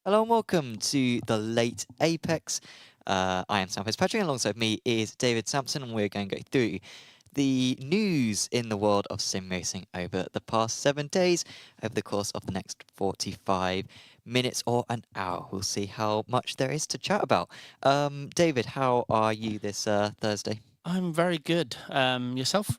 Hello and welcome to the late Apex. I am Sam Fitzpatrick, and alongside me is David Sampson, and we're going to go through the news in the world of sim racing over the past 7 days, over the course of the next 45 minutes or an hour. We'll see how much there is to chat about. David, how are you this Thursday? I'm very good. Yourself?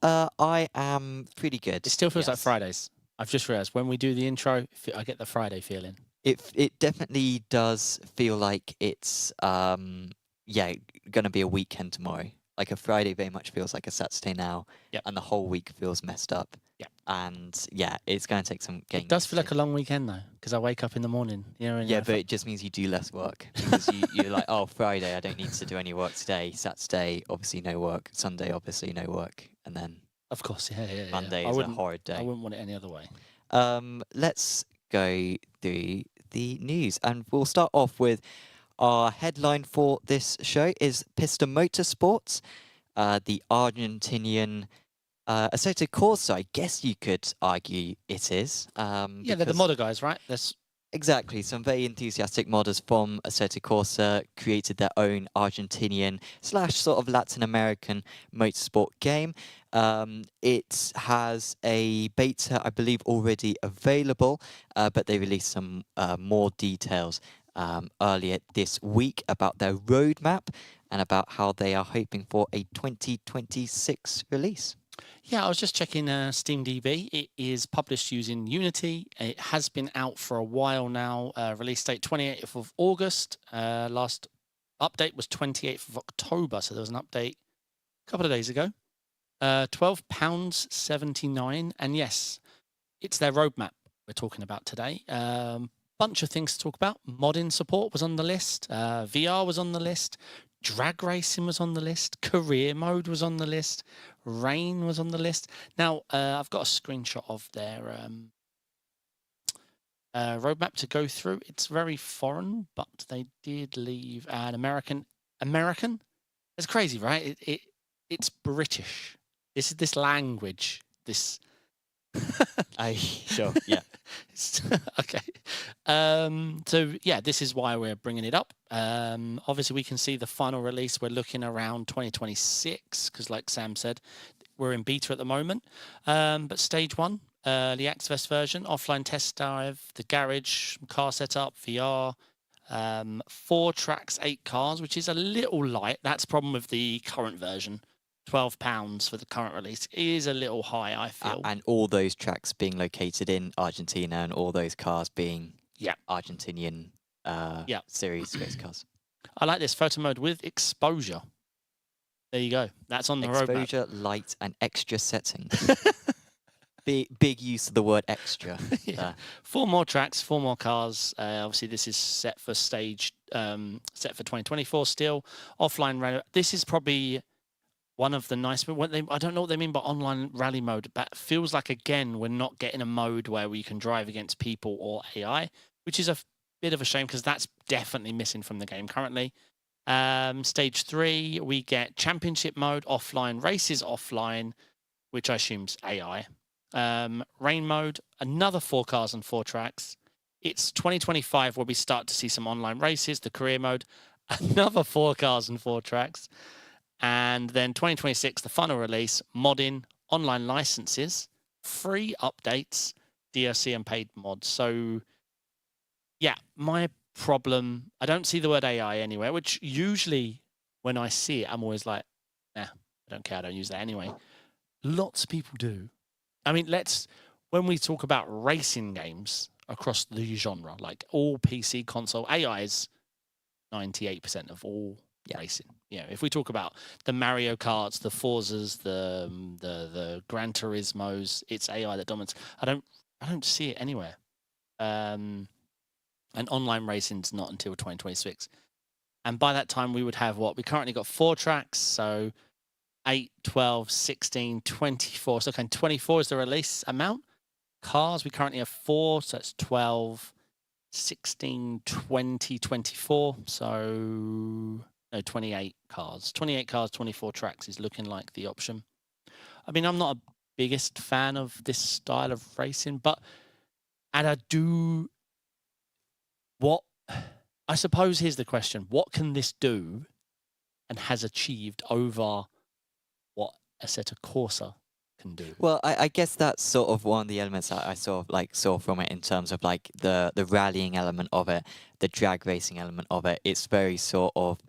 I am pretty good. It still feels like Yes. Fridays. I've just realised when we do the intro, I get the Friday feeling. It definitely does feel like it's yeah, gonna be a weekend tomorrow. Like a Friday very much feels like a Saturday now, Yep. and the whole week feels messed up. Yep. And yeah, it's gonna take some getting It does used feel to. like a long weekend though, because I wake up in the morning. And Yeah, but it just means you do less work because you're like, oh, Friday I don't need to do any work today. Saturday obviously no work. Sunday obviously no work, and then of course, yeah. Monday is a horrid I day. wouldn't want it any other way. Let's go through the news, and we'll start off with our headline for this show is PISTA Motorsport, the Argentinian Assetto Corsa. I guess you could argue it is. Yeah, they're the modder guys, right? Exactly. Some very enthusiastic modders from Assetto Corsa created their own Argentinian / sort of Latin American motorsport game. It has a beta, I believe, already available, but they released some more details earlier this week about their roadmap and about how they are hoping for a 2026 release. Yeah, I was just checking SteamDB. It is published using Unity. It has been out for a while now. Release date 28th of August. Last update was 28th of October, so there was an update a couple of days ago. £12.79, and yes, it's their roadmap we're talking about today. Bunch of things to talk about. Modding support was on the list. VR was on the list. Drag racing was on the list. Career mode was on the list. Rain was on the list. Now, I've got a screenshot of their roadmap to go through. It's very foreign, but they did leave an American. It's crazy, right? It's British. This language. This. Sure, yeah. Okay. So yeah, this is why we're bringing it up. Obviously, we can see the final release. We're looking around 2026 because, like Sam said, we're in beta at the moment. But stage one, the Activist version, offline test drive, the garage, car setup, VR. 4 tracks, 8 cars, which is a little light. That's the problem with the current version. £12 for the current release is a little high, I feel. And all those tracks being located in Argentina and all those cars being Argentinian series race cars. I like this photo mode with exposure. There you go. That's on the roadmap. Exposure, light, and extra settings. Big use of the word extra. Yeah. 4 more tracks, 4 more cars. Obviously, this is set for stage, set for 2024 still. Offline rally. This is probably one of the nice, I don't know what they mean by online rally mode, but feels like, again, we're not getting a mode where we can drive against people or AI, which is a bit of a shame because that's definitely missing from the game currently. Stage 3, we get championship mode offline, races offline, which I assume's AI. Rain mode, another 4 cars and 4 tracks. It's 2025 where we start to see some online races, the career mode, another 4 cars and 4 tracks. And then 2026, the final release, modding, online licenses, free updates, DLC and paid mods. So yeah, my problem, I don't see the word AI anywhere, which usually when I see it, I'm always like, nah, I don't care. I don't use that anyway. Lots of people do. I mean, when we talk about racing games across the genre, like all PC console, AI is 98% of all racing. Yeah, if we talk about the Mario Karts, the Forzas, the Gran Turismos, it's AI that dominates. I don't see it anywhere. And online racing's not until 2026. And by that time, we would have what? We currently got 4 tracks, so 8, 12, 16, 24. So 24 is the release amount. Cars, we currently have 4, so it's 12, 16, 20, 24. So, no, 28 cars. 28 cars, 24 tracks is looking like the option. I mean, I'm not a biggest fan of this style of racing, and I do what I suppose here's the question: what can this do, and has achieved over what Assetto Corsa can do? Well, I guess that's sort of one of the elements that I sort of like saw from it in terms of like the rallying element of it, the drag racing element of it. It's very sort of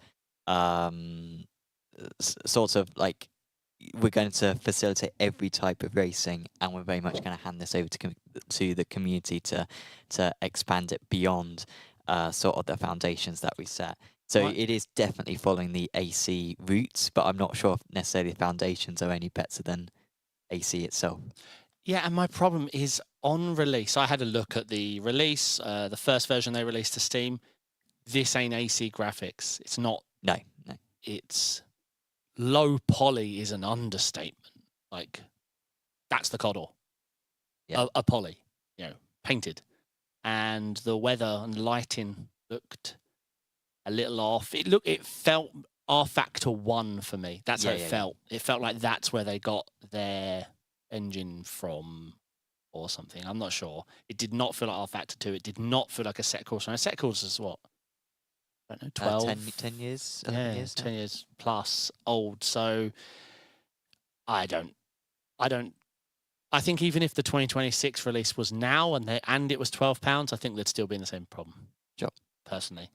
sort of like we're going to facilitate every type of racing, and we're very much going to hand this over to the community to expand it beyond sort of the foundations that we set. So Right. it is definitely following the AC routes, but I'm not sure if necessarily the foundations are any better than AC itself. Yeah, and my problem is on release. I had a look at the release, the first version they released to Steam. This ain't AC graphics. It's not. No, no. It's low poly is an understatement. Like, that's the Coddle. Yeah. A poly, painted. And the weather and lighting looked a little off. It felt R Factor 1 for me. That's how it felt. It felt like that's where they got their engine from or something. I'm not sure. It did not feel like R Factor 2. It did not feel like a set course. And a set course is what? I don't know, 12? 10 years? 10 years now? 10 years plus old. So I think even if the 2026 release was now and it was £12, I think they'd still be in the same problem. Sure. Personally.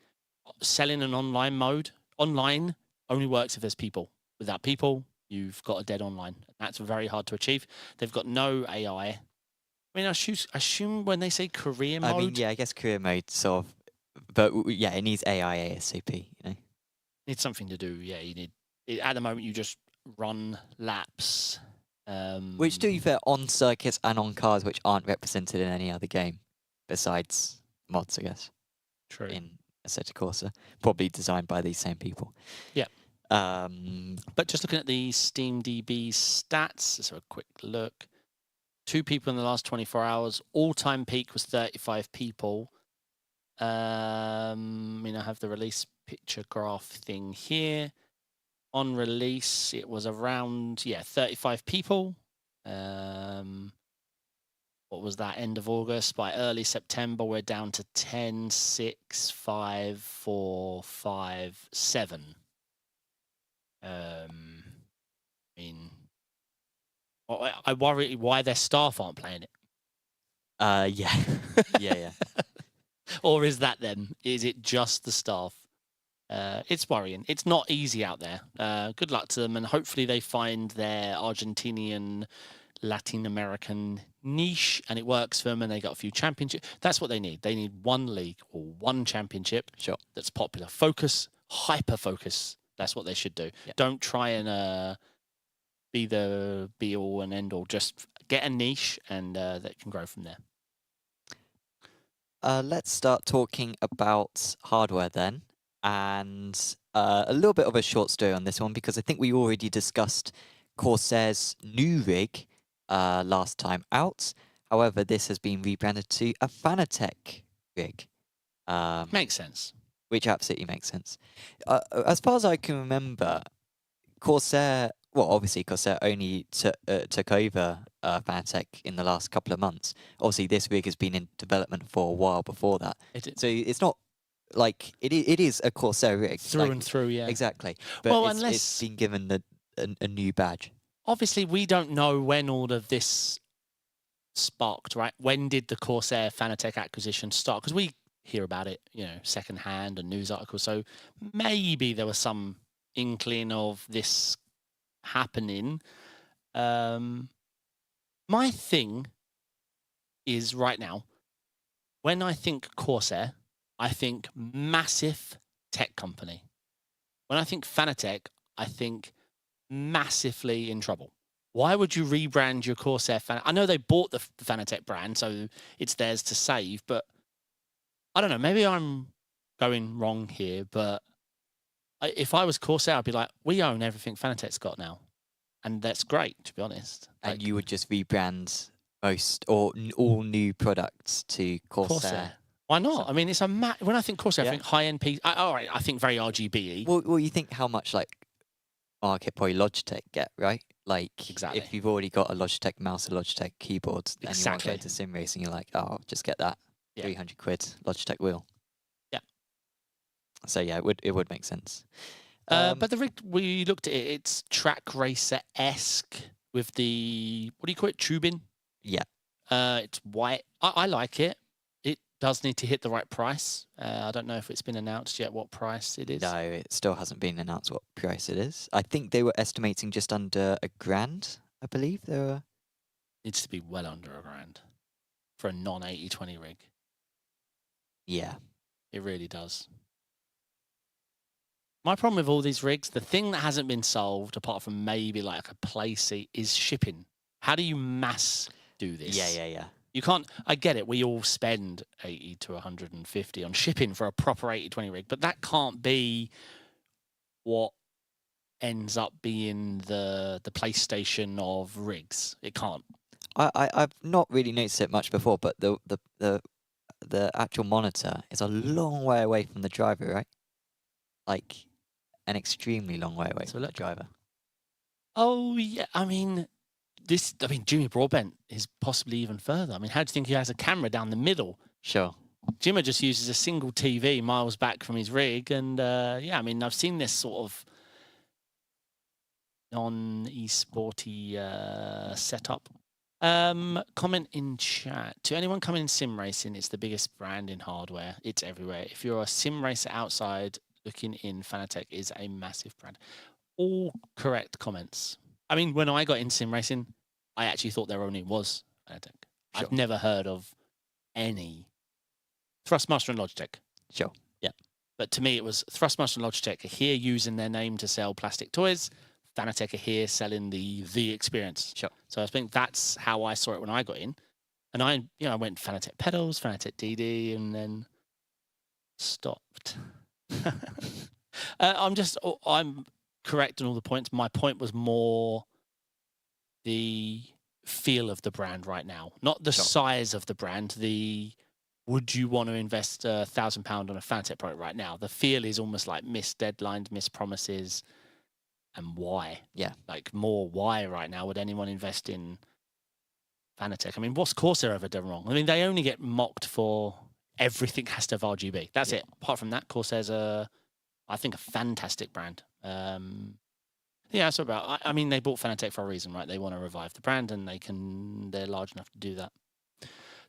Selling an online mode, online only works if there's people. Without people, you've got a dead online. That's very hard to achieve. They've got no AI. I mean, I assume when they say career mode... I mean, yeah, I guess career mode sort of... But yeah, it needs AI ASAP, Needs something to do, yeah. You need... At the moment, you just run laps. Which, to be fair, on circuits and on cars which aren't represented in any other game besides mods, I guess. True. In Assetto Corsa, probably designed by these same people. Yeah. But just looking at the SteamDB stats, let's have a quick look. 2 people in the last 24 hours. All-time peak was 35 people. I have the release picture graph thing here. On release, it was around 35 people. What was that? End of August. By early September, we're down to 10, 6, 5, 4, 5, 7. I worry why their staff aren't playing it. Yeah. yeah. Or is that them? Is it just the staff? It's worrying. It's not easy out there. Good luck to them, and hopefully they find their Argentinian, Latin American niche, and it works for them, and they got a few championships. That's what they need. They need one league or one championship that's popular. Focus, hyper focus. That's what they should do. Yeah. Don't try and be the be all and end all. Just get a niche, and that can grow from there. Let's start talking about hardware then. And a little bit of a short story on this one, because I think we already discussed Corsair's new rig last time out. However, this has been rebranded to a Fanatec rig. Makes sense. Which absolutely makes sense. As far as I can remember, Corsair, well, obviously Corsair only took over Fanatec in the last couple of months. Obviously, this rig has been in development for a while before that. So it's not like it is a Corsair rig through and through, yeah, exactly. But well, it's been given a new badge. Obviously, we don't know when all of this sparked, right? When did the Corsair Fanatec acquisition start? Because we hear about it, secondhand and news articles. So maybe there was some inkling of this happening. My thing is right now, when I think Corsair, I think massive tech company. When I think Fanatec, I think massively in trouble. Why would you rebrand your Corsair I know they bought the Fanatec brand, so it's theirs to save, but I don't know, maybe I'm going wrong here, but if I was Corsair, I'd be like, we own everything Fanatec's got now. And that's great, to be honest. And you would just rebrand most or all new products to Corsair. Why not? So, I mean, it's a when I think Corsair, I think high-end piece. All right, I think very RGB-y. Well, you think how much market probably Logitech get, right? Exactly. If you've already got a Logitech mouse, a Logitech keyboard, and you want to go to sim racing, you're like, oh, just get that. 300 quid Logitech wheel. So yeah, it would make sense. But the rig, we looked at it, it's track racer-esque with the, what do you call it, tubing? Yeah. It's white. I like it. It does need to hit the right price. I don't know if it's been announced yet what price it is. No, it still hasn't been announced what price it is. I think they were estimating just under $1,000, I believe. They were. Needs to be well under $1,000 for a non-80/20 rig. Yeah. It really does. My problem with all these rigs, the thing that hasn't been solved, apart from maybe like a play seat, is shipping. How do you mass do this? Yeah. You can't. I get it. We all spend 80 to 150 on shipping for a proper 80/20 rig, but that can't be what ends up being the PlayStation of rigs. It can't. I've not really noticed it much before, but the actual monitor is a long way away from the driver, right? Like an extremely long way away from the driver. Oh yeah, I mean, Jimmy Broadbent is possibly even further. I mean, how do you think he has a camera down the middle? Sure. Jimmy just uses a single TV miles back from his rig, and yeah, I mean, I've seen this sort of non-esporty setup. Comment in chat. To anyone coming in sim racing, it's the biggest brand in hardware. It's everywhere. If you're a sim racer outside, looking in, Fanatec is a massive brand. All correct comments. I mean, when I got in sim racing, I actually thought there only was Fanatec. Sure. I've never heard of any Thrustmaster and Logitech. Sure. Yeah. But to me, it was Thrustmaster and Logitech are here using their name to sell plastic toys. Fanatec are here selling the experience. Sure. So I think that's how I saw it when I got in. And I went Fanatec pedals, Fanatec DD, and then stopped. I'm correct on all the points. My point was more the feel of the brand right now, not the size of the brand. Would you want to invest £1,000 on a Fanatec product right now? The feel is almost like missed deadlines, missed promises, and why? Yeah, like more why right now would anyone invest in Fanatec? I mean, what's Corsair ever done wrong? I mean, they only get mocked for everything has to have RGB. That's it. Apart from that, Corsair's I think a fantastic brand. Yeah, so about. I mean, they bought Fanatec for a reason, right? They want to revive the brand, and they're large enough to do that.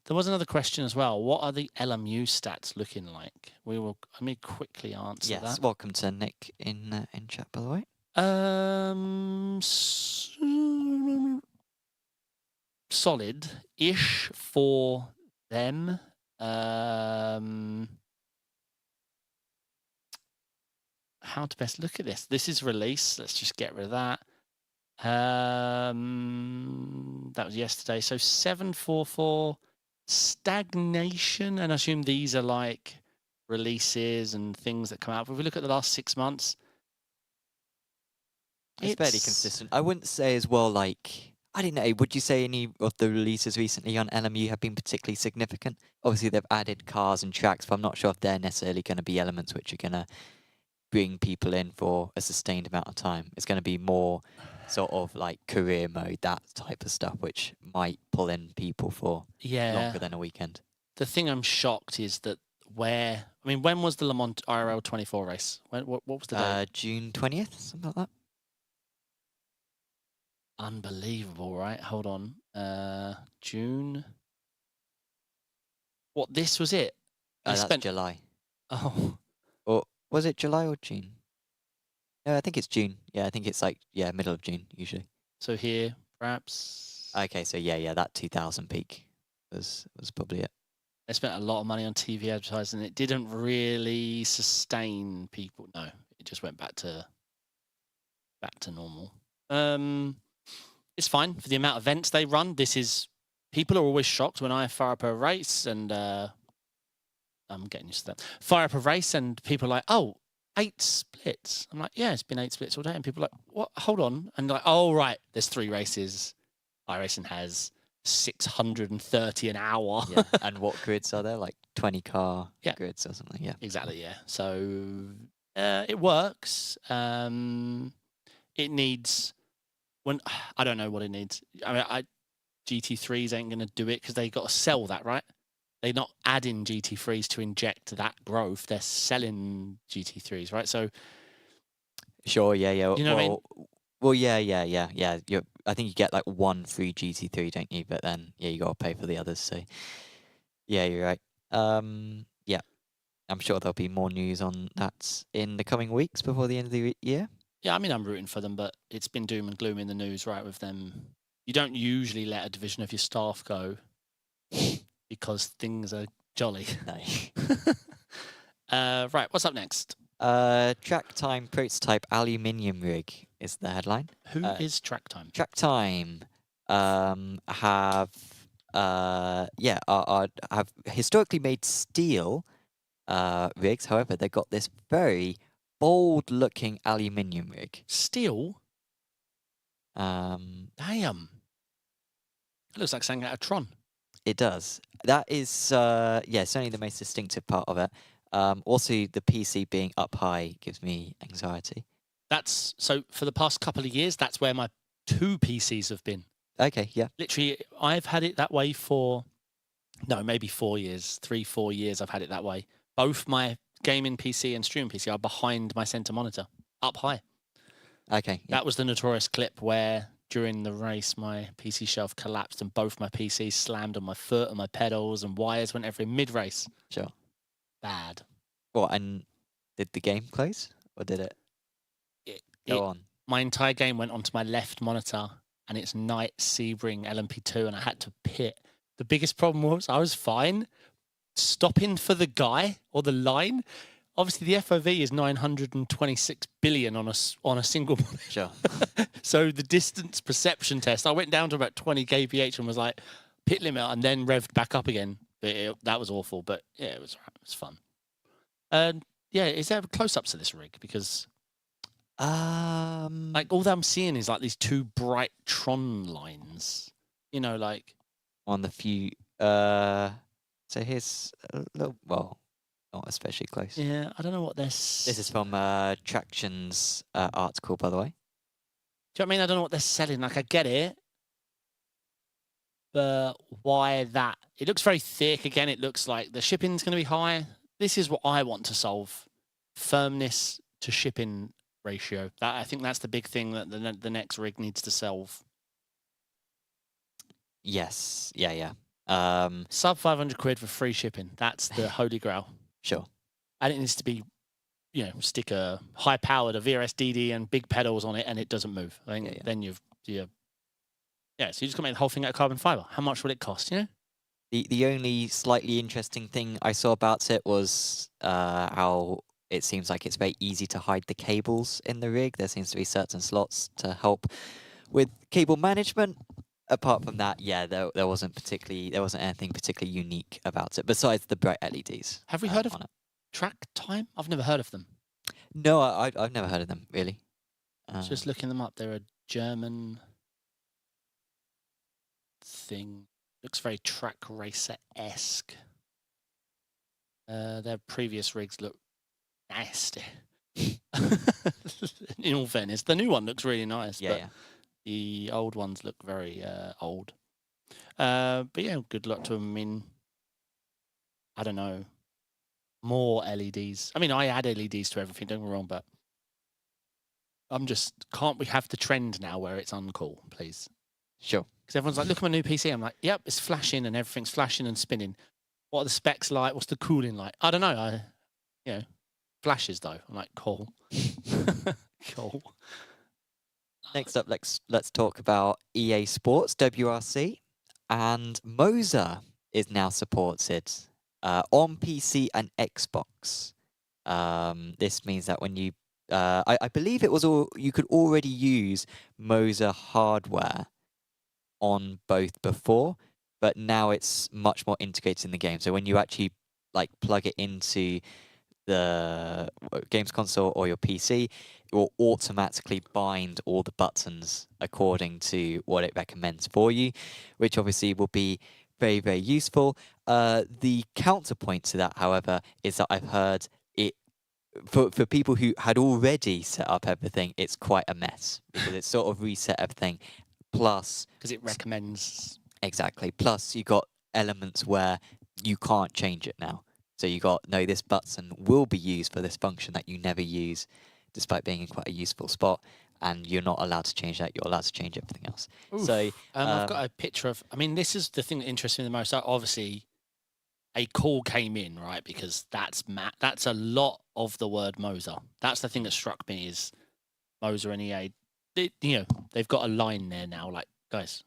There was another question as well. What are the LMU stats looking like? Let me quickly answer that. Yes, welcome to Nick in chat, by the way. Solid-ish for them. How to best look at this? This is release. Let's just get rid of that. That was yesterday. So 744 stagnation, and I assume these are like releases and things that come out. But if we look at the last 6 months, it's fairly consistent. I wouldn't say as well, like, I don't know, would you say any of the releases recently on LMU have been particularly significant? Obviously, they've added cars and tracks, but I'm not sure if they're necessarily going to be elements which are going to bring people in for a sustained amount of time. It's going to be more sort of like career mode, that type of stuff, which might pull in people for longer than a weekend. The thing I'm shocked is that when was the Le Mans IRL 24 race? What was the date? June 20th, something like that. Unbelievable, right? Hold on. June. What, this was it? That's July. Oh. Or was it July or June? No, I think it's June. Yeah, I think it's like, middle of June, usually. So here, perhaps. Okay, so yeah, that 2000 peak was probably it. They spent a lot of money on TV advertising. It didn't really sustain people. No, it just went back to normal. It's fine for the amount of events they run. People are always shocked when I fire up a race, and I'm getting used to that. Fire up a race, and people are like, "Oh, 8 splits." I'm like, "Yeah, it's been 8 splits all day." And people are like, "What? Hold on." And like, "Oh, right, there's 3 races. iRacing has 630 an hour." Yeah. And what grids are there? Like 20 car grids or something. Yeah. Exactly. Yeah. So it works. It needs. I don't know what it needs. I mean, GT3s ain't going to do it because they got to sell that, right? they're not adding GT3s to inject that growth. They're selling GT3s, right? So Sure, yeah. you know what I mean? Well, yeah. I think you get like one free GT3, don't you? But then, yeah, you got to pay for the others. So, yeah, you're right. Yeah, I'm sure there'll be more news on that in the coming weeks before the end of the year. Yeah, I mean, I'm rooting for them, but it's been doom and gloom in the news, right? With them, you don't usually let a division of your staff go because things are jolly. No. Right, what's up next? Tracktime prototype aluminium rig is the headline. Who is Tracktime? Tracktime have have historically made steel rigs. However, they got this very bold-looking aluminium rig. Steel? Um, Damn. It looks like something out of Tron. It does. That is certainly the most distinctive part of it. Also, the PC being up high gives me anxiety. That's so for the past couple of years, that's where my 2 PCs have been. Okay, yeah. Literally, I've had it that way for, no, maybe 4 years, 3-4 years I've had it that way. Both my gaming PC and streaming PC are behind my center monitor, up high. Okay. Yeah. That was the notorious clip where during the race, my PC shelf collapsed and both my PCs slammed on my foot and my pedals and wires went every mid-race. Sure. Bad. What, and did the game close? Or did it go on? My entire game went onto my left monitor and it's night Sebring LMP2 and I had to pit. The biggest problem was I was fine stopping for the guy or the line. Obviously, the FOV is 926 billion on a single monitor. Sure. So the distance perception test, I went down to about 20 kph and was like, pit limit, and then revved back up again. That was awful, but yeah, it was fun. Yeah, is there close-ups of this rig? Because like all that I'm seeing is like these 2 bright Tron lines. You know, like on the few. So here's a little. Well, not especially close. Yeah, I don't know what This is from Traction's article, by the way. Do you know what I mean? I don't know what they're selling. Like, I get it, but why that? It looks very thick. Again, it looks like the shipping's going to be high. This is what I want to solve: firmness to shipping ratio. That, I think that's the big thing that the next rig needs to solve. Yes. Yeah. Sub 500 quid for free shipping. That's the holy grail. Sure. And it needs to be, you know, stick a high-powered, a VRS-DD and big pedals on it, and it doesn't move. I think then so you just got to make the whole thing out of carbon fiber. How much would it cost, you know? The only slightly interesting thing I saw about it was how it seems like it's very easy to hide the cables in the rig. There seems to be certain slots to help with cable management. Apart from that, yeah, there wasn't anything particularly unique about it besides the bright LEDs. Have we heard of Tracktime? I've never heard of them. No, I've never heard of them really. Just looking them up, they're a German thing. Looks very track racer-esque. Their previous rigs look nasty. In all fairness, the new one looks really nice. Yeah. The old ones look very old. But yeah, good luck to them in, I don't know, more LEDs. I mean, I add LEDs to everything, don't get me wrong, but I'm just, can't we have the trend now where it's uncool, please? Sure. Because everyone's like, look at my new PC. I'm like, yep, it's flashing and everything's flashing and spinning. What are the specs like? What's the cooling like? I don't know. Flashes though. I'm like, cool. Cool. Next up, let's talk about EA Sports, WRC, and MOZA is now supported on PC and Xbox. This means that when you, I believe you could already use MOZA hardware on both before, but now it's much more integrated in the game. So when you actually like plug it into the games console or your PC, it will automatically bind all the buttons according to what it recommends for you, which obviously will be very, very useful. The counterpoint to that, however, is that I've heard it, for people who had already set up everything, it's quite a mess because it's sort of reset everything. Plus, because it recommends. Exactly. Plus, you got elements where you can't change it now. So you got, no, this button will be used for this function that you never use, despite being in quite a useful spot, and you're not allowed to change that. You're allowed to change everything else. Oof. So I've got a picture of. I mean, this is the thing that interests me the most. Obviously, a call came in, right? Because that's a lot of the word MOZA. That's the thing that struck me is MOZA and EA. They've got a line there now. Like, guys,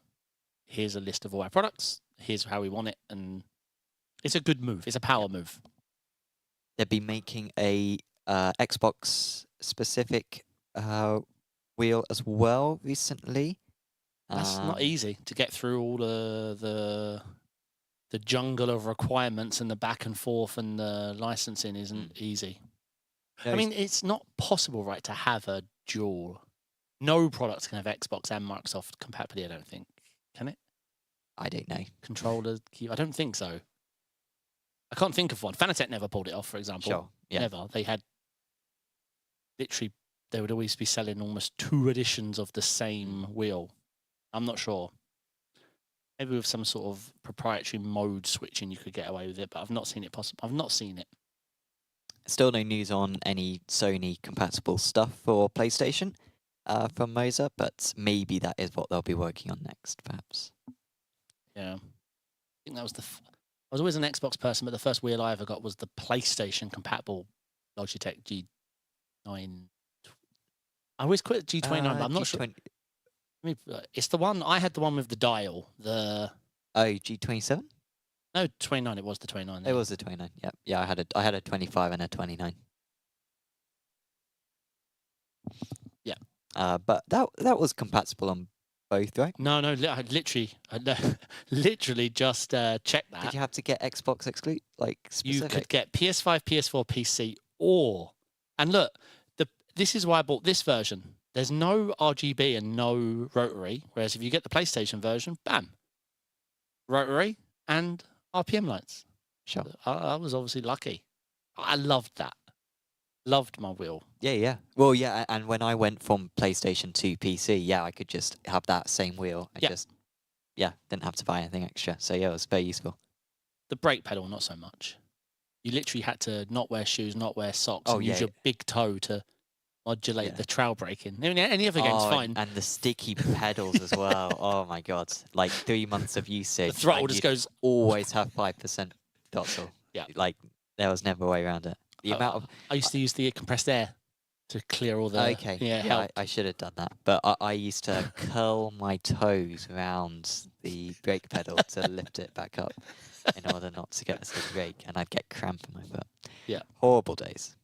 here's a list of all our products. Here's how we want it, and it's a good move. It's a power move. They'll be making a Xbox specific wheel as well recently. That's not easy to get through all the jungle of requirements and the back and forth and the licensing isn't easy. No, I mean, it's not possible, right, to have a dual. No product can have Xbox and Microsoft compatibility, I don't think. Can it? I don't know. Controller, key, I don't think so. I can't think of one. Fanatec never pulled it off, for example. Sure. Yeah. Never. They had literally, they would always be selling almost 2 editions of the same wheel. I'm not sure. Maybe with some sort of proprietary mode switching, you could get away with it, but I've not seen it possible. I've not seen it. Still no news on any Sony compatible stuff for PlayStation from MOZA, but maybe that is what they'll be working on next, perhaps. Yeah. I think that was I was always an Xbox person, but the first wheel I ever got was the PlayStation compatible Logitech G9. I always quit G29, but I'm not sure. I mean, it's the one, I had the one with the dial. Oh, G27? No, 29. It was the 29. It was the 29. Yeah, yeah. I had a 25 and a 29. Yeah. But that was compatible on both, right? No, I literally just checked that. Did you have to get Xbox exclude specific? You could get PS5, PS4, PC, or, and look, this is why I bought this version. There's no RGB and no rotary, whereas if you get the PlayStation version, bam, rotary and RPM lights. Sure. I was obviously lucky. I loved that. Loved my wheel. Yeah, yeah. Well, yeah, and when I went from PlayStation to PC, yeah, I could just have that same wheel. I didn't have to buy anything extra. So yeah, it was very useful. The brake pedal, not so much. You literally had to not wear shoes, not wear socks, and use your big toe to modulate the trail braking. I mean, any other game's fine. And the sticky pedals as well. Oh my god! Like 3 months of usage. The throttle just goes. Always have 5% throttle. Yeah. Like there was never a way around it. The amount of I used to use the compressed air to clear all the. Okay. Yeah, I should have done that. But I used to curl my toes around the brake pedal to lift it back up in order not to get a sticky brake, and I'd get cramp in my foot. Yeah. Horrible days.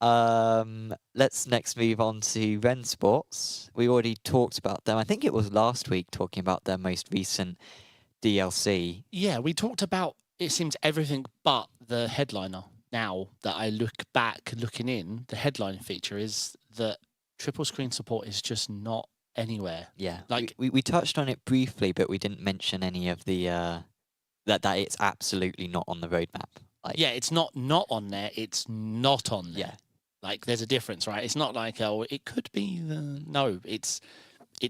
Let's next move on to Rennsports. We already talked about them. I think it was last week talking about their most recent DLC. Yeah, we talked about, it seems, everything but the headliner. Now that I look back, looking in, the headline feature is that triple screen support is just not anywhere. Yeah, like we touched on it briefly, but we didn't mention any of the that it's absolutely not on the roadmap. Like, yeah, it's not on there. It's not on there. Yeah. Like there's a difference, right? It's not like, oh, it could be no. It's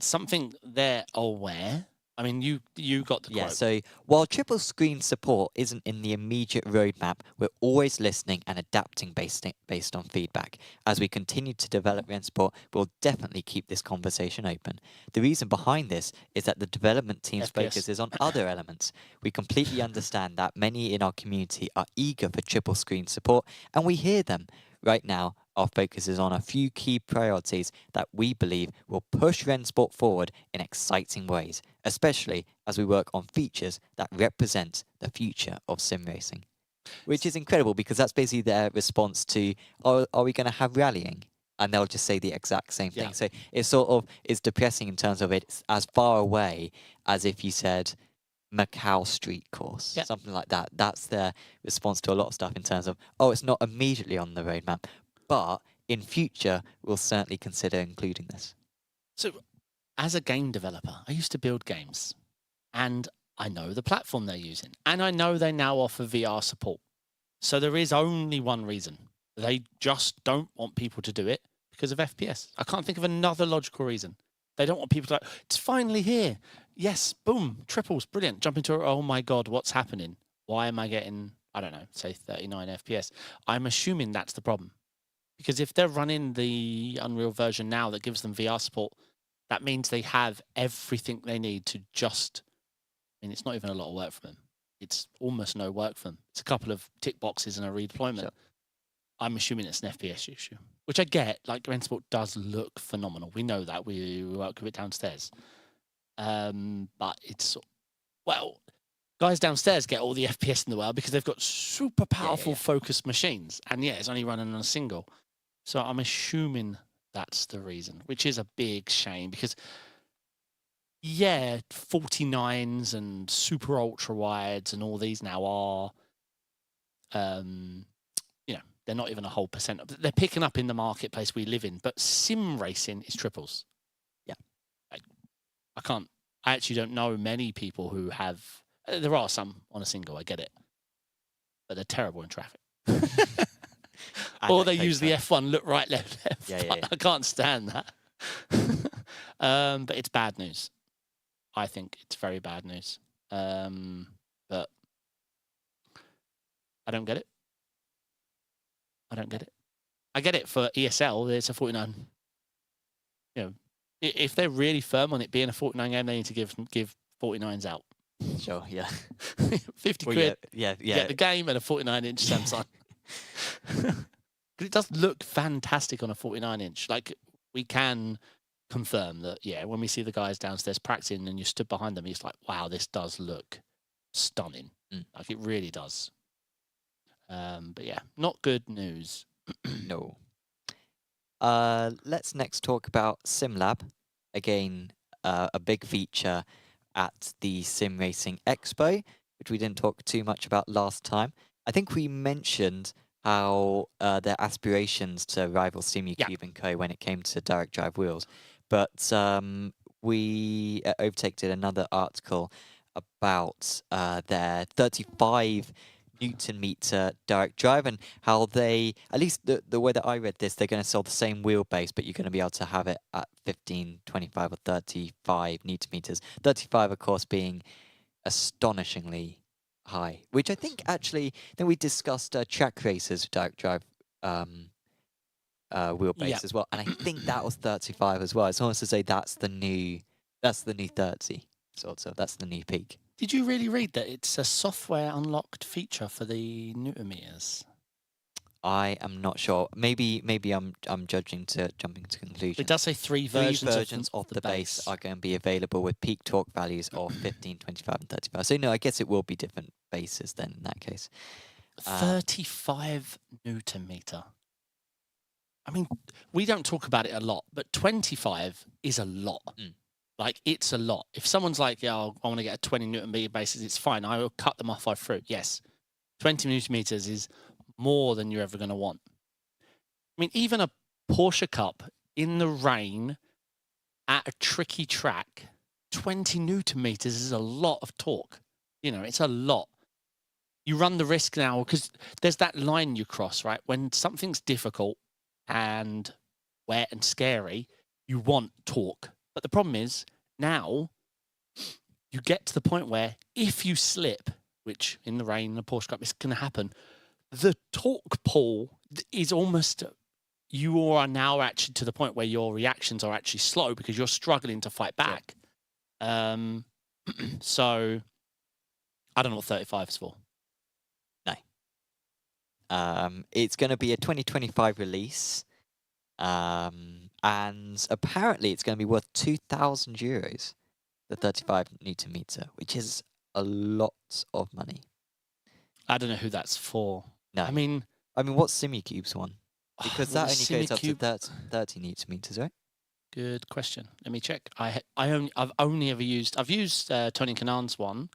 something they're aware. I mean, you got the quote. Yeah, so while triple screen support isn't in the immediate roadmap, we're always listening and adapting based on feedback. As we continue to develop Rennsport, we'll definitely keep this conversation open. The reason behind this is that the development team's focus is on other elements. We completely understand that many in our community are eager for triple screen support, and we hear them. Right now, our focus is on a few key priorities that we believe will push Rennsport forward in exciting ways, especially as we work on features that represent the future of sim racing. Which is incredible because that's basically their response to, are we going to have rallying? And they'll just say the exact same thing. So it sort of is depressing in terms of it's as far away as if you said Macau Street Course, something like that. That's their response to a lot of stuff in terms of, it's not immediately on the roadmap, but in future, we'll certainly consider including this. So, as a game developer, I used to build games, and I know the platform they're using, and I know they now offer VR support. So there is only one reason. They just don't want people to do it because of FPS. I can't think of another logical reason. They don't want people to it's finally here. Yes, boom, triples, brilliant. Jump into it, oh my God, what's happening? why am I getting, I don't know, say 39 FPS? I'm assuming that's the problem. Because if they're running the Unreal version now that gives them VR support, that means they have everything they need to just, I mean, it's not even a lot of work for them. It's almost no work for them. It's a couple of tick boxes and a redeployment. Sure. I'm assuming it's an FPS issue, which I get. Like, Rennsport does look phenomenal. We know that. We work with it downstairs. But it's, well, guys downstairs get all the FPS in the world because they've got super powerful focused machines. And yeah, it's only running on a single. So I'm assuming that's the reason, which is a big shame because, yeah, 49s and super ultra wides and all these now are, you know, they're not even a whole percent. They're picking up in the marketplace we live in, but sim racing is triples. Yeah. I actually don't know many people who have, there are some on a single, I get it, but they're terrible in traffic. Or they use the F1 look right, left, left. Yeah. I can't stand that. But it's bad news. I think it's very bad news. But I don't get it. I don't get it. I get it for ESL. It's a 49. You know, if they're really firm on it being a 49 game, they need to give 49s out. Sure, yeah. 50 quid. Yeah. Get the game and a 49-inch Samsung. But it does look fantastic on a 49-inch. Like, we can confirm that, yeah, when we see the guys downstairs practicing and you stood behind them, it's like, wow, this does look stunning. Like, it really does. But yeah, not good news. No. Let's next talk about Simlab. Again, a big feature at the Sim Racing Expo, which we didn't talk too much about last time. I think we mentioned how their aspirations to rival SimuCube and Co. when it came to direct drive wheels. But we at Overtake did another article about their 35 Newton meter direct drive and how they, at least the way that I read this, they're going to sell the same wheelbase, but you're going to be able to have it at 15, 25 or 35 Newton meters. 35, of course, being astonishingly high, which I think actually, then we discussed track races direct drive wheelbase as well, and I think that was 35 as well. It's almost to say that's the new 30, sort of. That's the new peak. Did you really read that it's a software unlocked feature for the Newton meters? I am not sure. Maybe I'm jumping to conclusions. It does say three versions of the base are going to be available with peak torque values of 15, 25, and 35. So no, I guess it will be different bases then in that case. 35 Newton meter. I mean, we don't talk about it a lot, but 25 is a lot. Like, it's a lot. If someone's like, yeah, I want to get a 20 Newton meter basis, it's fine. I will cut them off through. Yes, 20 Newton meters is more than you're ever going to want. I mean, even a Porsche Cup in the rain at a tricky track, 20 Newton meters is a lot of torque. You know, it's a lot. You run the risk now because there's that line you cross, right? When something's difficult and wet and scary, you want torque. But the problem is now you get to the point where if you slip, which in the rain, in the Porsche Cup, is going to happen, the torque pull is almost, you are now actually to the point where your reactions are actually slow because you're struggling to fight back. So I don't know what 35 is for. No. It's going to be a 2025 release. And apparently it's going to be worth €2,000, the 35 Newton meter, which is a lot of money. I don't know who that's for. No. I mean, what's SimuCube's one? Because that only goes up to 30 Newton meters, right? Good question. Let me check. I've only ever used, I've used Tony Kanan's one.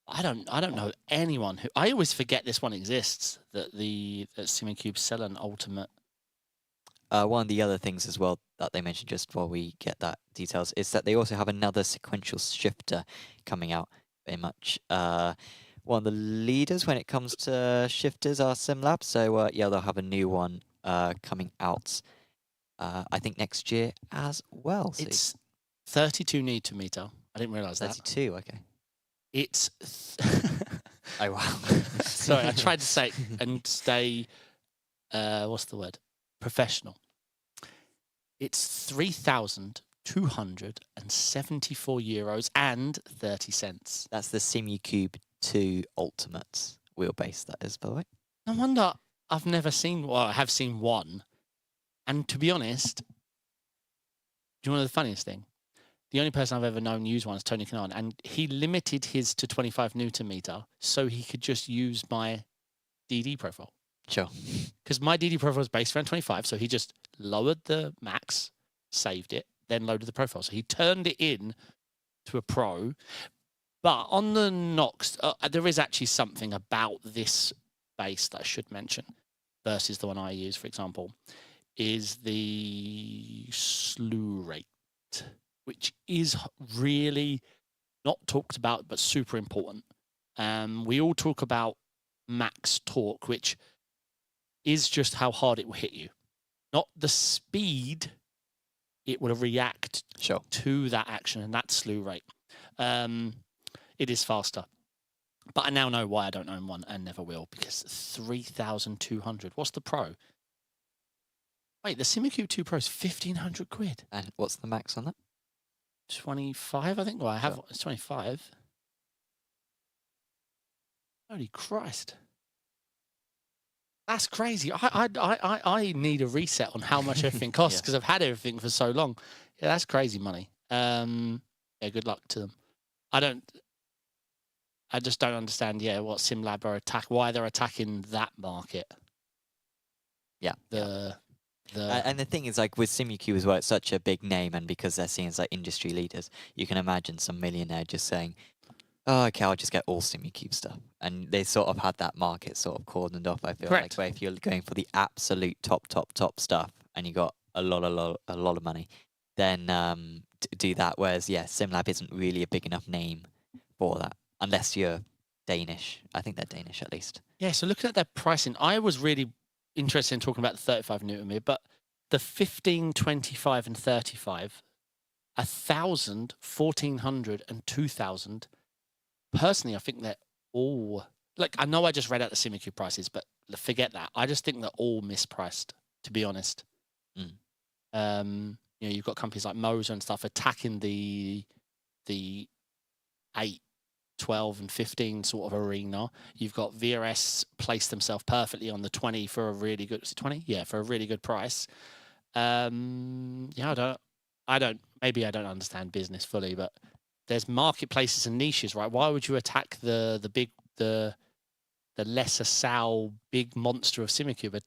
I don't know anyone who, I always forget this one exists, that SimuCube sell an ultimate. One of the other things as well that they mentioned just before we get that details is that they also have another sequential shifter coming out. Very much one of the leaders when it comes to shifters are Simlab. So yeah, they'll have a new one coming out. I think next year as well. So it's 32 Newton meter. I didn't realise that. 32. Okay. It's Oh, wow. Sorry, I tried to say and stay, what's the word? Professional. It's €3,274 and 30 cents. That's the Simucube 2 Ultimate wheelbase, that is, by the way. No wonder I've never seen, well, I have seen one. And to be honest, do you know the funniest thing? The only person I've ever known use one is Tony Canaan, and he limited his to 25 Newton meter so he could just use my DD profile. Sure. Because my DD profile is based around 25, so he just lowered the max, saved it, then loaded the profile. So he turned it in to a pro. But on the Nox, there is actually something about this base that I should mention versus the one I use, for example, is the slew rate, which is really not talked about, but super important. We all talk about max torque, which is just how hard it will hit you, not the speed it will react to that action and that slew rate. It is faster. But I now know why I don't own one and never will, because 3,200. What's the Pro? Wait, the Simucube 2 Pro is 1,500 quid. And what's the max on that? 25, I think. Well, I have it's 25. Holy Christ. That's crazy. I need a reset on how much everything costs because I've had everything for so long. Yeah, that's crazy money. Yeah, good luck to them. I just don't understand, what Simlab are why they're attacking that market. Yeah. And the thing is, like, with Simucube as well, it's such a big name, and because they're seen as, like, industry leaders, you can imagine some millionaire just saying, oh, okay, I'll just get all Simucube stuff. And they sort of had that market sort of cordoned off, I feel like, where if you're going for the absolute top stuff, and you got a lot of money, then do that. Whereas, Simlab isn't really a big enough name for that. Unless you're Danish. I think they're Danish, at least. Yeah, so looking at their pricing, I was really interested in talking about the 35 Newton meter, but the 15, 25, and 35, 1,000, 1,400, and 2,000. Personally, I think they're all... Like, I know I just read out the Simucube prices, but forget that. I just think they're all mispriced, to be honest. You've got companies like MOZA and stuff attacking the 8, 12 and 15 sort of arena. You've got VRS placed themselves perfectly on the 20 for a really good... Is it 20? Yeah, for a really good price. I don't... Maybe I don't understand business fully, but there's marketplaces and niches, right? Why would you attack the lesser Sal big monster of Simucube? But,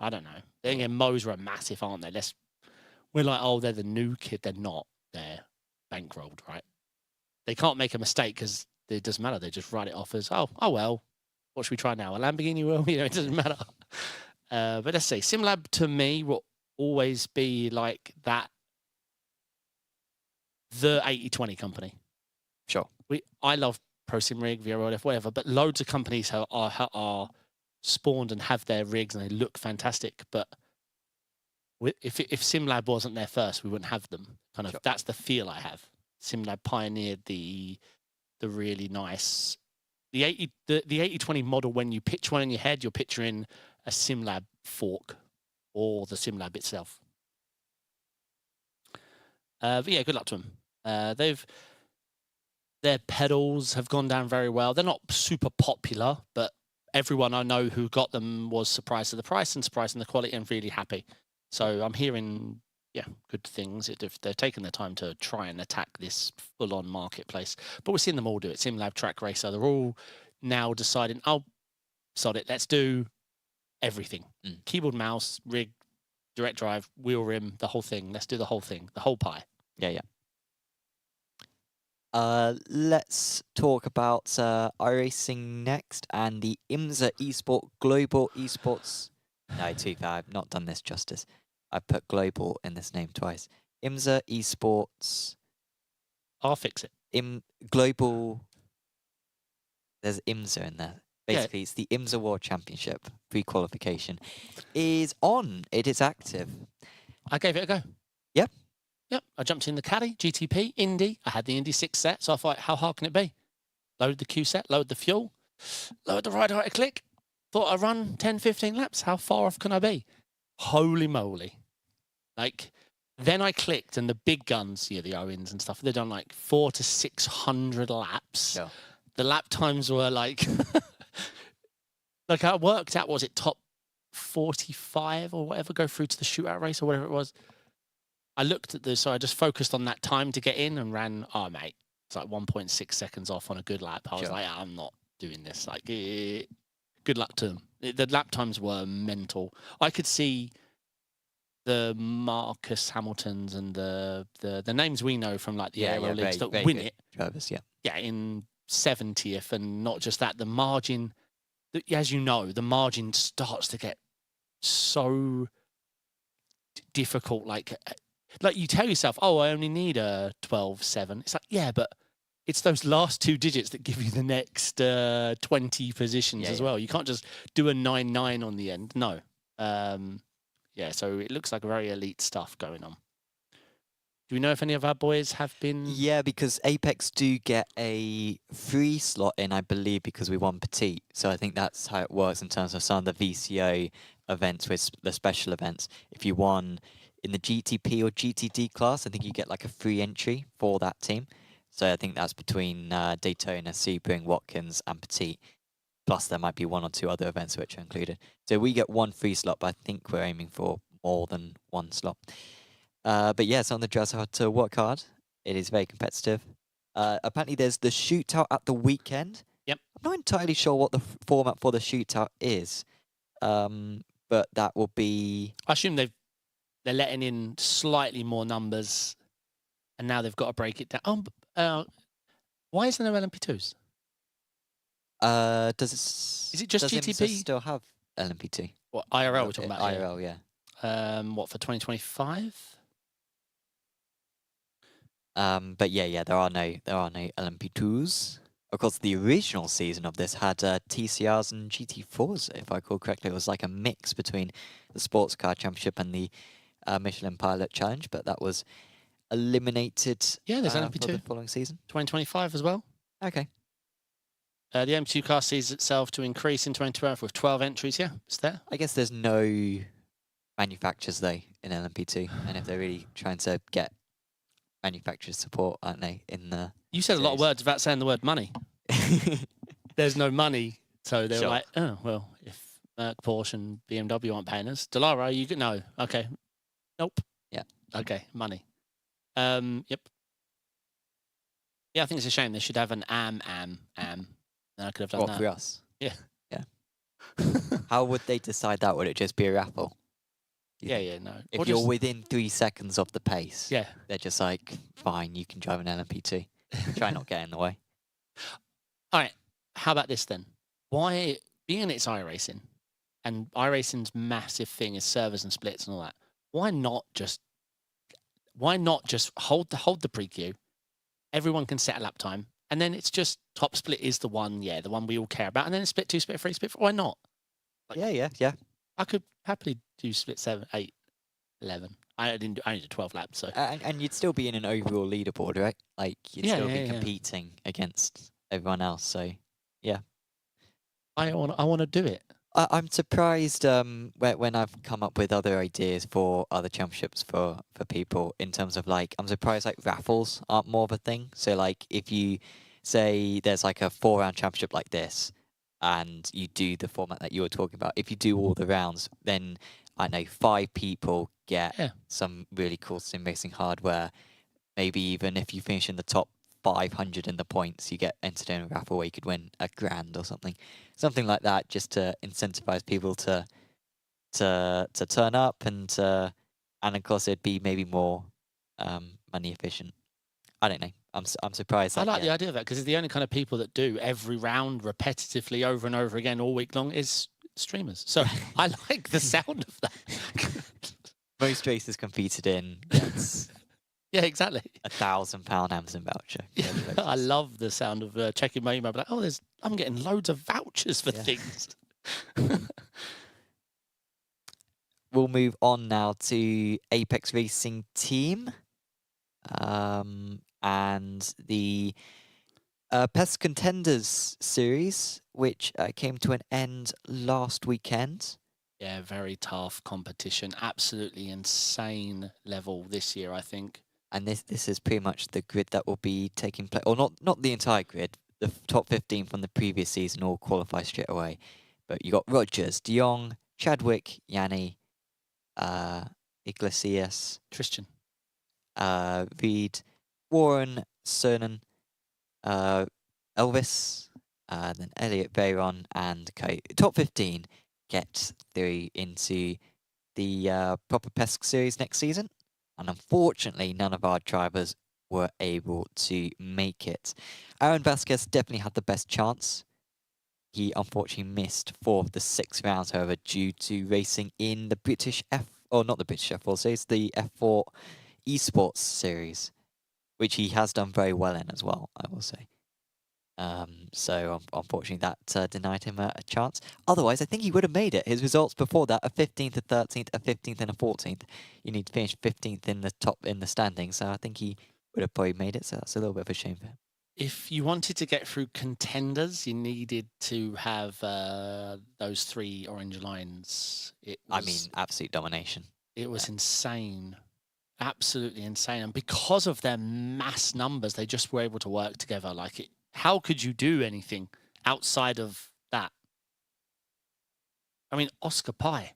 I don't know. Then again, MOZA are massive, aren't they? We're like, oh, they're the new kid. They're not. They're bankrolled, right? They can't make a mistake because it doesn't matter. They just write it off as, oh well, what should we try now? A Lamborghini wheel? It doesn't matter. But let's say Simlab to me will always be like that, the 80/20 company. Sure. I love Pro Sim Rig, VRLF, whatever, but loads of companies are spawned and have their rigs and they look fantastic. But if Simlab wasn't there first, we wouldn't have them. That's the feel I have. Simlab pioneered the really nice, the 80/20 model. When you pitch one in your head, you're picturing a Simlab fork or the Simlab itself. But yeah, good luck to them. Their pedals have gone down very well. They're not super popular, but everyone I know who got them was surprised at the price and surprised in the quality and really happy. So I'm hearing, good things. They're taking their time to try and attack this full-on marketplace. But we're seeing them all do it. Simlab, Track Racer, they're all now deciding, oh, sod it, let's do everything. Keyboard, mouse, rig, direct drive, wheel rim, the whole thing. Let's do the whole thing, the whole pie. Yeah. Let's talk about iRacing next and the IMSA Esport Global Esports. No, I've not done this justice. I've put global in this name twice. IMSA Esports. I'll fix it. Global. There's IMSA in there. Basically, it's the IMSA World Championship pre-qualification is on. It is active. I gave it a go. Yep. I jumped in the Caddy, GTP, Indy. I had the Indy 6 set, so I thought, how hard can it be? Loaded the Q set, loaded the fuel. lowered the rider right a click. Thought I'd run 10, 15 laps. How far off can I be? Holy moly. Like, then I clicked and the big guns, the Owens and stuff, they've done like 400 to 600 laps. Sure. The lap times were like, like I worked out, was it top 45 or whatever, go through to the shootout race or whatever it was. I looked at this, so I just focused on that time to get in and ran, oh mate, it's like 1.6 seconds off on a good lap. I was like, I'm not doing this. Like, good luck to them. The lap times were mental. I could see the Marcus Hamiltons and the names we know from like the aero leagues that win it. Drivers, in 70th, and not just that, the margin, as you know, the margin starts to get so difficult. Like you tell yourself, oh, I only need a 12.7. It's like, yeah, but it's those last 2 digits that give you the next 20 positions as well. You can't just do a 9.9 on the end. No. Yeah, so it looks like very elite stuff going on. Do we know if any of our boys have been? Yeah, because Apex do get a free slot in, I believe, because we won Petite. So I think that's how it works in terms of some of the VCO events with the special events. If you won in the GTP or GTD class, I think you get like a free entry for that team. So I think that's between Daytona, Sebring, Watkins, and Petite. Plus, there might be 1 or 2 other events which are included. So we get 1 free slot, but I think we're aiming for more than 1 slot. But yes, on the dress, I had to work hard. It is very competitive. Apparently, there's the shootout at the weekend. Yep. I'm not entirely sure what the format for the shootout is, but that will be. I assume they're letting in slightly more numbers, and now they've got to break it down. Why isn't there LMP2s? Is it just does GTP? IMSA still have LMP2? What, IRL we're talking about? IRL, yeah. What, for 2025? But yeah, there are no LMP2s. Of course, the original season of this had TCRs and GT4s, if I recall correctly. It was like a mix between the Sports Car Championship and the Michelin Pilot Challenge, but that was eliminated. Yeah, there's LMP2 for the following season. 2025 as well. Okay. The M2 car sees itself to increase in 2012 with 12 entries. Yeah, it's there. I guess there's no manufacturers though in LMP2, and if they're really trying to get manufacturer support, aren't they? In the you said a lot of words without saying the word money. There's no money, so they're like, oh well, if Merc, Porsche, and BMW aren't paying us, Dallara, you can no, okay, nope, yeah, okay, money, yep, yeah. I think it's a shame. They should have an am. Then I could have done that for us. Yeah. How would they decide that? Would it just be a raffle? Yeah, no. If you're within 3 seconds of the pace, yeah, they're just like, fine, you can drive an LMP2. Try not get in the way. All right. How about this then? Why, being it's iRacing, and iRacing's massive thing is servers and splits and all that, why not just hold the pre-queue? Everyone can set a lap time, and then it's just top split is the one we all care about, and then it's split 2, split 3, split 4. Why not? Like, Yeah. I could happily do split 7, 8, 11. I did 12 laps, so. And you'd still be in an overall leaderboard, right? Like you'd still be competing against everyone else. So, yeah. I want to do it. I'm surprised when I've come up with other ideas for other championships for people in terms of like, I'm surprised like raffles aren't more of a thing. So like if you say there's like a 4-round championship like this and you do the format that you were talking about, if you do all the rounds, then I know 5 people get some really cool sim racing hardware. Maybe even if you finish in the top 500 in the points, you get entered in a raffle where you could win $1,000 or something like that, just to incentivize people to turn up, and of course it'd be maybe more money efficient. I don't know. I'm surprised. I like the idea of that, because it's the only kind of people that do every round repetitively over and over again all week long is streamers. So I like the sound of that. Most races competed in gets yeah, exactly. £1,000 Amazon voucher. Yeah, I love the sound of checking my email. Like, oh, I'm getting loads of vouchers for things. We'll move on now to Apex Racing Team, and the PESC Contenders series which came to an end last weekend. Yeah, very tough competition. Absolutely insane level this year, I think. And this is pretty much the grid that will be taking place, or not the entire grid. The top 15 from the previous season all qualify straight away. But you got Rogers, De Jong, Chadwick, Yanni, Iglesias, Christian. Reed, Warren, Cernan, Elvis, then Elliot, Veyron, and Coe. Top 15 get through into the proper PESC series next season. And unfortunately, none of our drivers were able to make it. Aaron Vasquez definitely had the best chance. He unfortunately missed 4 of the 6 rounds, however, due to racing in the British not the British F4 series, the F4 Esports series, which he has done very well in as well, I will say. So unfortunately that denied him a chance. Otherwise, I think he would have made it. His results before that, a 15th, a 13th, a 15th and a 14th. You need to finish 15th in the top in the standings, so I think he would have probably made it, so that's a little bit of a shame for him. If you wanted to get through Contenders, you needed to have those 3 orange lines. I mean, absolute domination. It was insane. Absolutely insane. And because of their mass numbers, they just were able to work together. Like, how could you do anything outside of that? I mean, Oscar Pye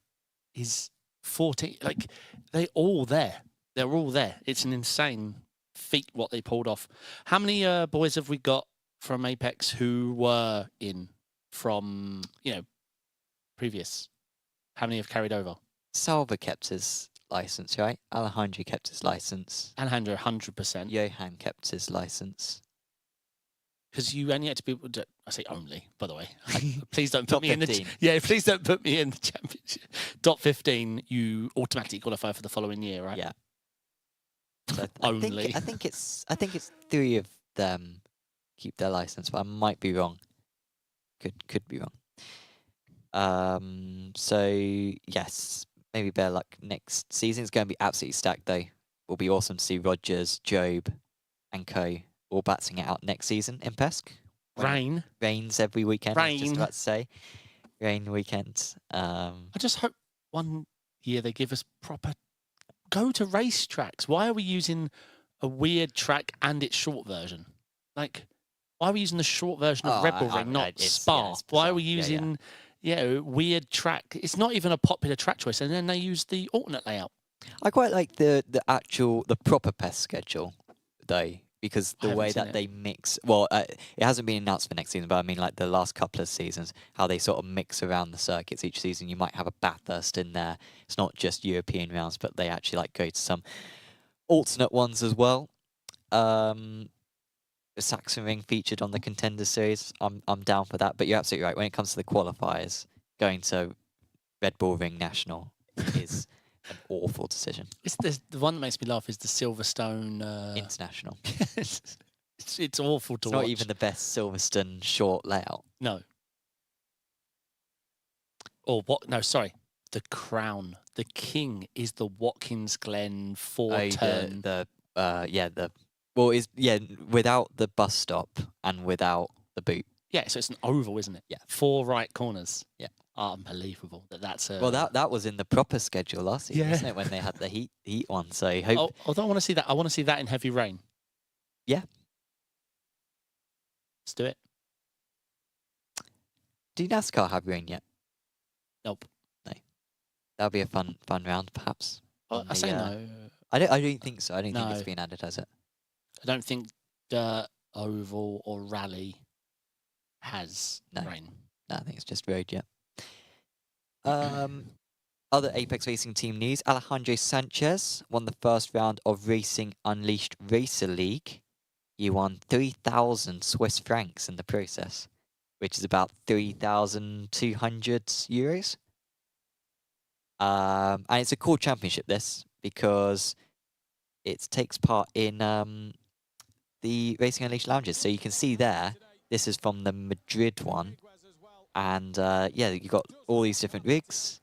is 14. Like, they're all there. They're all there. It's an insane feat what they pulled off. How many boys have we got from Apex who were in from, previous? How many have carried over? Salva kept his license, right? Alejandro kept his license. Alejandro, 100%. Johan kept his license. Because you only had to be able to, I say only, by the way. Please don't put Top me in the 15. please don't put me in the championship. Top 15, you automatically qualify for the following year, right? Yeah. So Only. I think it's 3 of them keep their license, but I might be wrong. Could be wrong. So yes, maybe better luck next season. It's going to be absolutely stacked though. Will be awesome to see Rogers, Job, and Co all batting it out next season in PESC. Rains every weekend. I was just about to say rain weekends. I just hope one year they give us proper go to racetracks. Why are we using a weird track and its short version? Like, why are we using the short version of Red Bull Ring, not Spa? Why are we using weird track? It's not even a popular track choice, and then they use the alternate layout. I quite like the proper PESC schedule though, because the way that they mix, well, it hasn't been announced for next season, but I mean like the last couple of seasons, how they sort of mix around the circuits each season. You might have a Bathurst in there. It's not just European rounds, but they actually like go to some alternate ones as well. The Saxon Ring featured on the Contenders series. I'm down for that, but you're absolutely right. When it comes to the qualifiers, going to Red Bull Ring National is an awful decision. It's the one that makes me laugh is the Silverstone International. it's awful to watch. Not even the best Silverstone short layout. No. Or what? No, sorry. The Crown. The King is the Watkins Glen 4-turn. Without the bus stop and without the boot. Yeah, so it's an oval, isn't it? Yeah. 4 right corners. Yeah. Unbelievable that's a... Well, that was in the proper schedule last season, isn't it? When they had the heat one. So I hope... Although I want to see that. I want to see that in heavy rain. Yeah. Let's do it. Do NASCAR have rain yet? Nope. No. That'll be a fun round, perhaps. Oh, I say no. I don't think so. I don't think it's been added, has it? I don't think dirt, oval, or rally has rain. No, I think it's just road, yeah. Other Apex Racing team news. Alejandro Sanchez won the first round of Racing Unleashed Racer League. He won 3,000 Swiss francs in the process, which is about 3,200 euros. And it's a cool championship, this, because it takes part in the Racing Unleashed lounges. So you can see there, this is from the Madrid one. And you got all these different rigs,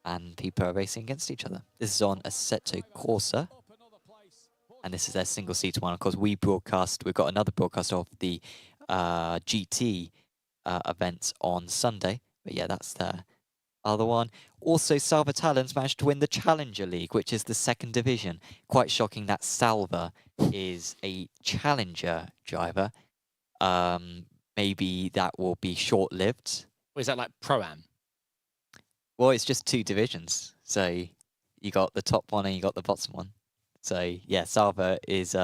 and people are racing against each other. This is on Assetto Corsa, and this is their single-seater one. Of course, we've got another broadcast of the GT events on Sunday. But yeah, that's the other one. Also, Salva Talons managed to win the Challenger League, which is the 2nd division. Quite shocking that Salva is a Challenger driver. Maybe that will be short-lived. Is that like Pro-Am? Well, it's just 2 divisions. So you got the top one and you got the bottom one. So yeah, Salva is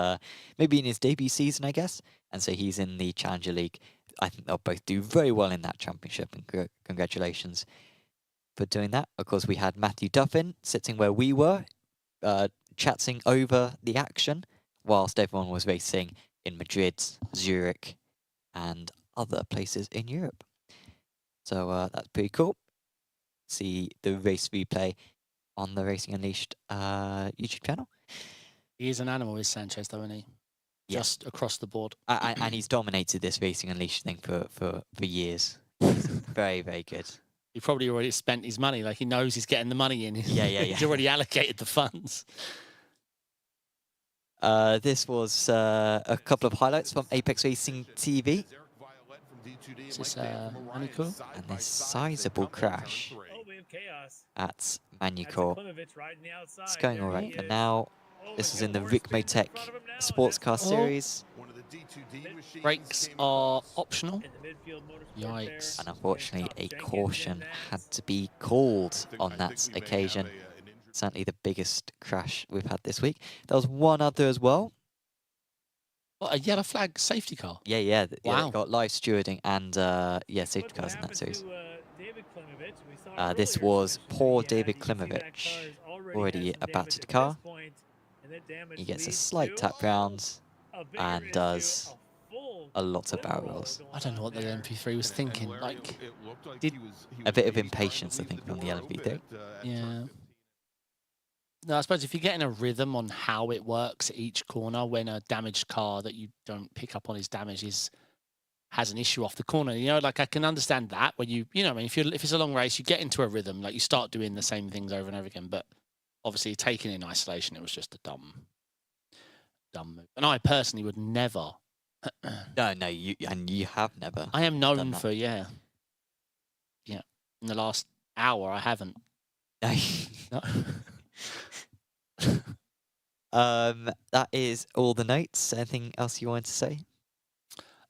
maybe in his debut season, I guess. And so he's in the Challenger League. I think they'll both do very well in that championship. And congratulations for doing that. Of course, we had Matthew Duffin sitting where we were, chatting over the action, whilst everyone was racing in Madrid, Zurich, and other places in Europe. So that's pretty cool. See the race replay on the Racing Unleashed YouTube channel. He is an animal, is Sanchez, though, isn't he? Yeah. Just across the board. And he's dominated this Racing Unleashed thing for years. Very, very good. He probably already spent his money. Like, he knows he's getting the money in. Yeah. He's already allocated the funds. This was a couple of highlights from Apex Racing TV. This is Manuko. And this sizable crash at Manuko. It's going all right for now. This is in the Rick Motec sports car series. Brakes are optional. Yikes. And unfortunately, a caution had to be called on that occasion. Certainly the biggest crash we've had this week. There was one other as well. What, a yellow flag safety car? Yeah. Wow. They got live stewarding and safety cars in that series. This was poor David Klimovich, already a battered car. He gets a slight tap round and does a lot of barrel rolls. I don't know what the LMP3 was thinking. Like, a bit of impatience, I think, from the LMP3. Yeah. No, I suppose if you get in a rhythm on how it works at each corner, when a damaged car that you don't pick up on his damage has an issue off the corner, you know, like I can understand that when you know, I mean, if it's a long race, you get into a rhythm, like you start doing the same things over and over again. But obviously, taken in isolation, it was just a dumb move. And I personally would never. No, you have never. I am known for yeah. In the last hour, I haven't. No. That is all the notes. Anything else you wanted to say?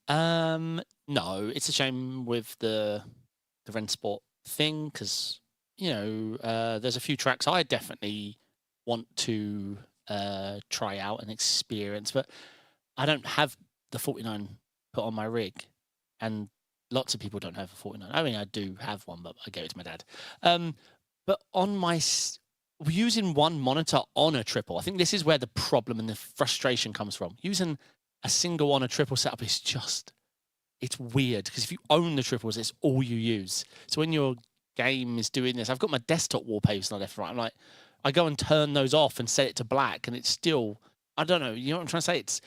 No, it's a shame with the Rennsport thing because you know there's a few tracks I definitely want to try out and experience, but I don't have the 49 put on my rig, and lots of people don't have a 49. I mean, I do have one, but I gave it to my dad. But on my using one monitor on a triple, I think this is where the problem and the frustration comes from. Using a single on a triple setup is just, it's weird because if you own the triples, it's all you use. So when your game is doing this, I've got my desktop wallpapers on the left and right. I'm like, I go and turn those off and set it to black, and it's still, I don't know, you know what I'm trying to say? It's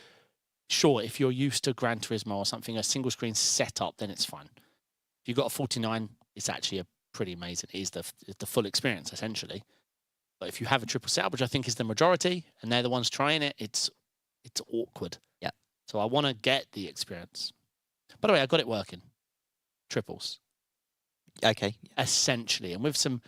sure, if you're used to Gran Turismo or something, a single screen setup, then it's fine. If you've got a 49, it's actually a pretty amazing. It is the full experience essentially. But if you have a triple setup, which I think is the majority, and they're the ones trying it, it's awkward. Yeah. So I want to get the experience. By the way, I got it working. Triples. Okay. Essentially, and with some.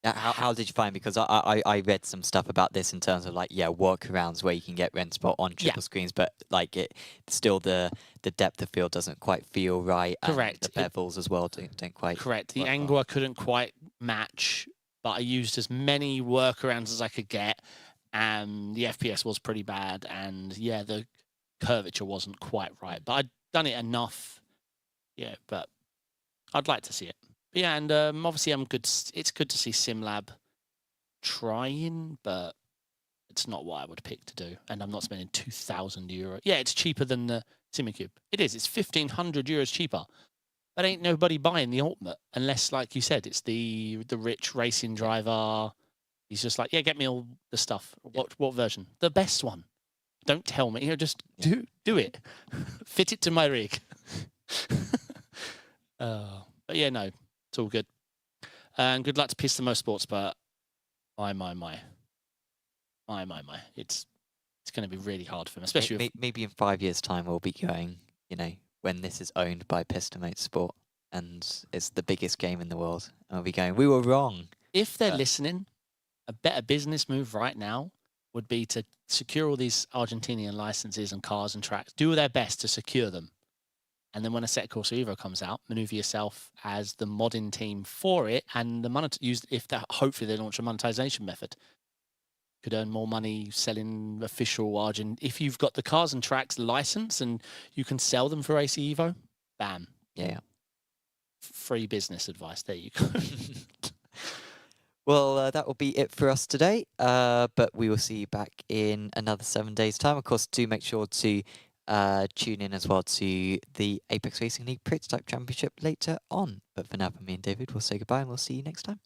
How did you find? Because I read some stuff about this in terms of like workarounds where you can get Rennsport on triple screens, but like it still the depth of field doesn't quite feel right. Correct. And the bevels as well don't quite. Correct. The angle I couldn't quite match, but I used as many workarounds as I could get, and the FPS was pretty bad, and yeah, the curvature wasn't quite right. But I'd done it enough, but I'd like to see it. But yeah, and obviously it's good to see Simlab trying, but it's not what I would pick to do. And I'm not spending €2,000. Yeah, it's cheaper than the Simicube. It is. It's €1,500 cheaper. But ain't nobody buying the Ultimate unless, like you said, it's the rich racing driver. He's just like, yeah, get me all the stuff. What version? The best one. Don't tell me. Just do it. Fit it to my rig. But yeah, no, it's all good. And good luck to PISTA Motorsport, but my. It's going to be really hard for him, especially maybe in 5 years' time we'll be going, when this is owned by PISTA Motorsport and it's the biggest game in the world. And we'll be going, we were wrong. If they're listening, a better business move right now would be to secure all these Argentinian licenses and cars and tracks, do their best to secure them. And then when Assetto Corsa Evo comes out, maneuver yourself as the modding team for it, and hopefully they launch a monetization method. Could earn more money selling official Argent. If you've got the cars and tracks license and you can sell them for AC Evo, bam. Yeah. Free business advice. There you go. Well, that will be it for us today. But we will see you back in another 7 days' time. Of course, do make sure to tune in as well to the Apex Racing League Prototype Championship later on. But for now, for me and David, we'll say goodbye and we'll see you next time.